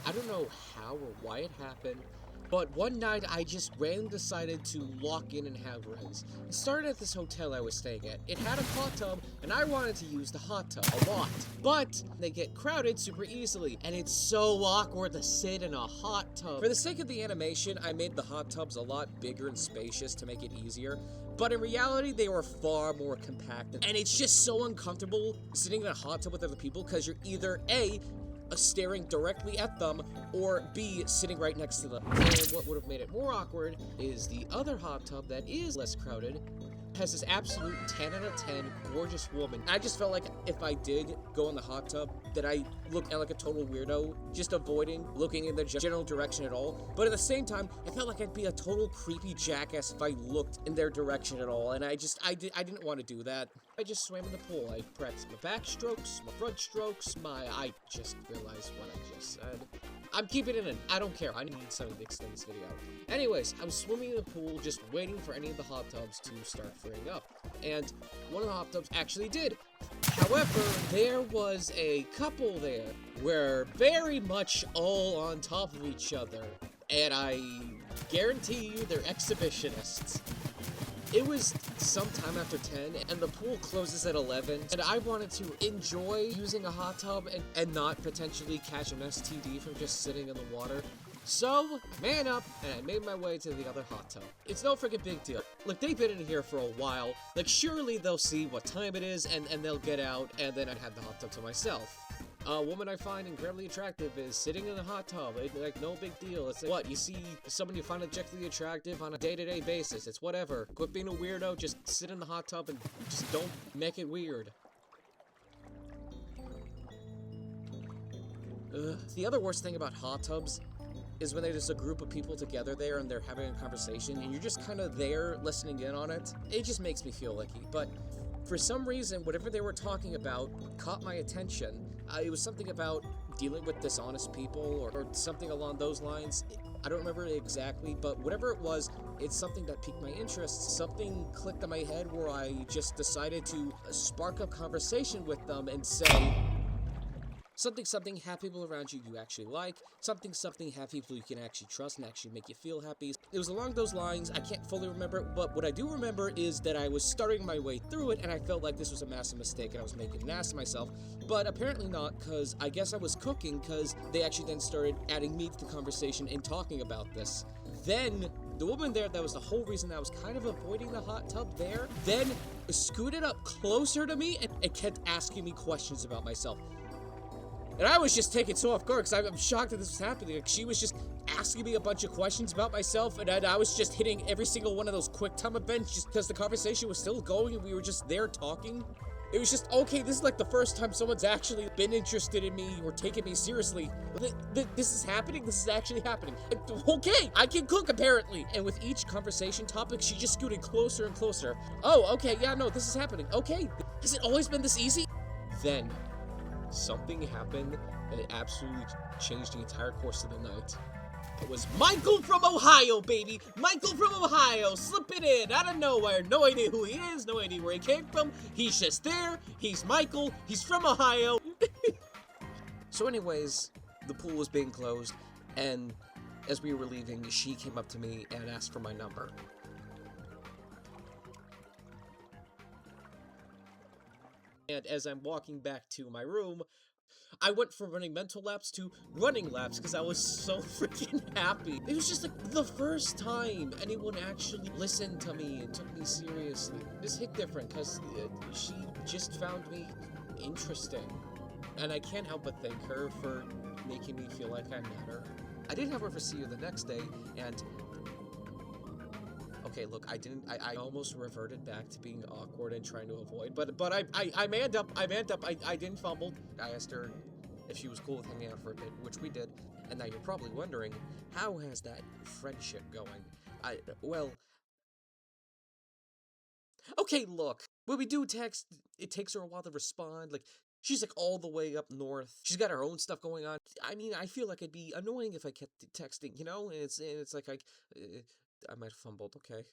I don't know how or why it happened, but one night I just randomly decided to lock in and have RIZZ. It started at this hotel I was staying at. It had a hot tub, and I wanted to use the hot tub a lot. But they get crowded super easily, and it's so awkward to sit in a hot tub. For the sake of the animation, I made the hot tubs a lot bigger and spacious to make it easier. But in reality, they were far more compact. And it's just so uncomfortable sitting in a hot tub with other people because you're either A, staring directly at them, or B, sitting right next to them. And what would have made it more awkward is the other hot tub that is less crowded has this absolute 10 out of 10 gorgeous woman. I just felt like if I did go in the hot tub, that I looked like a total weirdo, just avoiding looking in the general direction at all. But at the same time, I felt like I'd be a total creepy jackass if I looked in their direction at all, and I didn't want to do that. I just swam in the pool. I practiced my backstrokes, my front strokes, I just realized what I just said. I'm keeping it in. I don't care. I need something to extend this video. Anyways, I was swimming in the pool, just waiting for any of the hot tubs to start filling up. And one of the hot tubs actually did. However, there was a couple there where very much all on top of each other. And I guarantee you they're exhibitionists. It was sometime after 10, and the pool closes at 11, and I wanted to enjoy using a hot tub and not potentially catch an STD from just sitting in the water. So, man up, and I made my way to the other hot tub. It's no freaking big deal. Like, they've been in here for a while. Like, surely they'll see what time it is, and they'll get out, and then I'd have the hot tub to myself. A woman I find incredibly attractive is sitting in the hot tub. It's like, no big deal. It's like, what, you see someone you find objectively attractive on a day-to-day basis. It's whatever. Quit being a weirdo, just sit in the hot tub and just don't make it weird. Ugh. The other worst thing about hot tubs is when there's a group of people together there and they're having a conversation and you're just kind of there listening in on it. It just makes me feel icky. But for some reason, whatever they were talking about caught my attention. It was something about dealing with dishonest people or something along those lines. I don't remember it exactly, but whatever it was, it's something that piqued my interest. Something clicked in my head where I just decided to spark up conversation with them and say, something, have people around you actually like. Something, have people you can actually trust and actually make you feel happy. It was along those lines. I can't fully remember, but what I do remember is that I was starting my way through it, and I felt like this was a massive mistake, and I was making an ass of myself. But apparently not, because I guess I was cooking, because they actually then started adding me to the conversation and talking about this. Then the woman there, that was the whole reason I was kind of avoiding the hot tub there, then scooted up closer to me and kept asking me questions about myself. And I was just taken so off guard because I'm shocked that this was happening. Like, she was just asking me a bunch of questions about myself, and I was just hitting every single one of those quick time events just because the conversation was still going and we were just there talking. It was just, okay, this is like the first time someone's actually been interested in me or taken me seriously. This is happening? This is actually happening. Okay, I can cook apparently. And with each conversation topic, she just scooted closer and closer. Oh, okay, yeah, no, this is happening. Okay, has it always been this easy? Then something happened that absolutely changed the entire course of the night. It was Michael from Ohio, baby! Michael from Ohio, slipping in out of nowhere. No idea who he is, no idea where he came from. He's just there. He's Michael. He's from Ohio. So anyways, the pool was being closed, and as we were leaving, she came up to me and asked for my number. And as I'm walking back to my room, I went from running mental laps to running laps because I was so freaking happy. It was just like the first time anyone actually listened to me and took me seriously. This hit different because she just found me interesting. And I can't help but thank her for making me feel like I matter. I did, however, see her the next day, and okay, look, I almost reverted back to being awkward and trying to avoid, but I manned up, I didn't fumble. I asked her if she was cool with hanging out for a bit, which we did, and now you're probably wondering, how has that friendship going? Well, okay, look, when we do text, it takes her a while to respond, like, she's like all the way up north. She's got her own stuff going on. I mean, I feel like it'd be annoying if I kept texting, you know? And it's like I might have fumbled, okay.